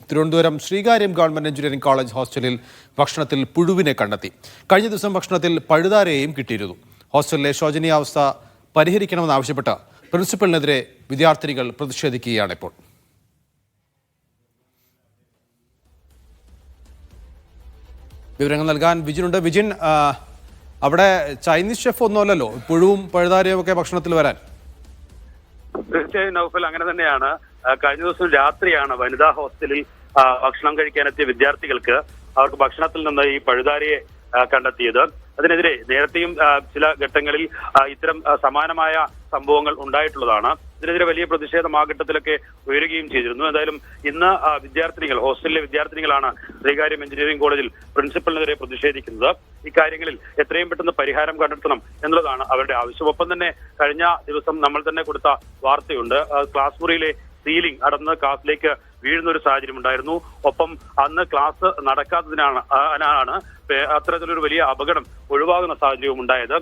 Thiruvananthapuram Sreekaryam government engineering college ഹോസ്റ്റലിൽ ഭക്ഷണത്തിൽ പുഴുവിനെ കണ്ടെത്തി. കഴിഞ്ഞ ദിവസം ഭക്ഷണത്തിൽ പഴുതാരയെയും കിട്ടിയിരുന്നു. ഹോസ്റ്റലിലെ ശോചനീയാവസ്ഥ പരിഹരിക്കണമെന്നാവശ്യപ്പെട്ട് പ്രിൻസിപ്പലിനെതിരെ വിദ്യാർത്ഥിനികൾ പ്രതിഷേധിക്കുകയാണ് ഇപ്പോൾ. വിവരങ്ങൾ നൽകാൻ വിജിനുണ്ട്. വിജിൻ, അവിടെ ചൈനീസ് ഷെഫ് ഒന്നുമല്ലല്ലോ പുഴുവും പഴുതാരയും ഒക്കെ ഭക്ഷണത്തിൽ വരാൻ? തീർച്ചയായും നൗഫൽ, അങ്ങനെ തന്നെയാണ്. കഴിഞ്ഞ ദിവസം രാത്രിയാണ് വനിതാ ഹോസ്റ്റലിൽ ഭക്ഷണം കഴിക്കാനെത്തിയ വിദ്യാർത്ഥികൾക്ക് അവർക്ക് ഭക്ഷണത്തിൽ നിന്ന് ഈ പഴുതാരയെ കണ്ടെത്തിയത്. അതിനെതിരെ നേരത്തെയും ചില ഘട്ടങ്ങളിൽ ഇത്തരം സമാനമായ സംഭവങ്ങൾ ഉണ്ടായിട്ടുള്ളതാണ്. ഇതിനെതിരെ വലിയ പ്രതിഷേധം ആ ഘട്ടത്തിലൊക്കെ ഉയരുകയും ചെയ്തിരുന്നു. എന്തായാലും ഇന്ന് വിദ്യാർത്ഥിനികൾ, ഹോസ്റ്റലിലെ വിദ്യാർത്ഥിനികളാണ് ശ്രീകാര്യം എഞ്ചിനീയറിംഗ് കോളേജിൽ പ്രിൻസിപ്പലിനെതിരെ പ്രതിഷേധിക്കുന്നത്. ഇക്കാര്യങ്ങളിൽ എത്രയും പെട്ടെന്ന് പരിഹാരം കണ്ടെത്തണം എന്നുള്ളതാണ് അവരുടെ ആവശ്യം. ഒപ്പം തന്നെ കഴിഞ്ഞ ദിവസം നമ്മൾ തന്നെ കൊടുത്ത വാർത്തയുണ്ട്. ക്ലാസ് മുറിയിലെ സീലിംഗ് അടർന്ന് ക്ലാസ്സിലേക്ക് വീഴുന്ന ഒരു സാഹചര്യം ഉണ്ടായിരുന്നു. ഒപ്പം അന്ന് ക്ലാസ് നടക്കാത്തതിനാണ് അത്തരത്തിലൊരു വലിയ അപകടം ഒഴിവാകുന്ന സാഹചര്യവും ഉണ്ടായത്.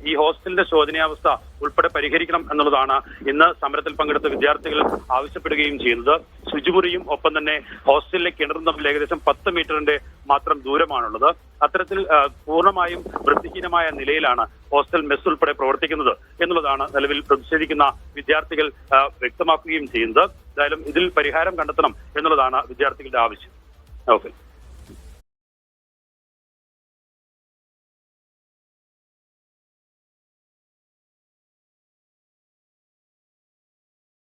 ഈ ഹോസ്റ്റലിന്റെ ശോചനീയാവസ്ഥ ഉൾപ്പെടെ പരിഹരിക്കണം എന്നുള്ളതാണ് ഇന്ന് സമരത്തിൽ പങ്കെടുത്ത വിദ്യാർത്ഥികൾ ആവശ്യപ്പെടുകയും ചെയ്യുന്നത്. ശുചിമുറിയും ഒപ്പം തന്നെ ഹോസ്റ്റലിലെ കിണറും തമ്മിൽ ഏകദേശം 10 മീറ്ററിന്റെ മാത്രം ദൂരമാണുള്ളത്. അത്തരത്തിൽ പൂർണ്ണമായും വൃത്തിഹീനമായ നിലയിലാണ് ഹോസ്റ്റൽ മെസ് ഉൾപ്പെടെ പ്രവർത്തിക്കുന്നത് എന്നുള്ളതാണ് നിലവിൽ പ്രതിഷേധിക്കുന്ന വിദ്യാർത്ഥികൾ വ്യക്തമാക്കുകയും ചെയ്യുന്നത്. എന്തായാലും ഇതിൽ പരിഹാരം കണ്ടെത്തണം എന്നുള്ളതാണ് വിദ്യാർത്ഥികളുടെ ആവശ്യം. ഓക്കെ.